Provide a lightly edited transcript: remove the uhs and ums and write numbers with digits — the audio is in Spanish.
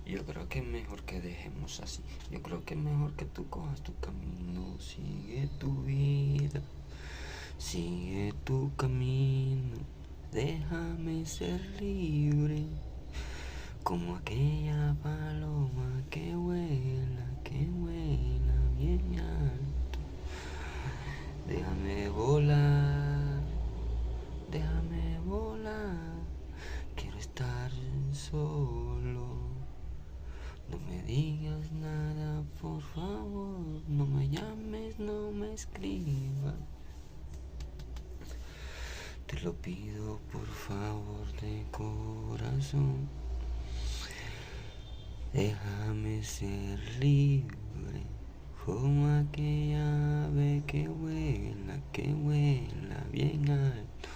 Yo creo que es mejor que dejemos así. Yo creo que es mejor que tú cojas tu camino. Sigue tu vida, sigue tu camino. Déjame ser libre, como aquella paloma que vuela bien alto. Déjame volar, déjame volar. Quiero estar solo. No me digas nada, por favor. No me llames, no me escribas. Te lo pido por favor de corazón. Déjame ser libre, como aquella ave que vuela bien alto.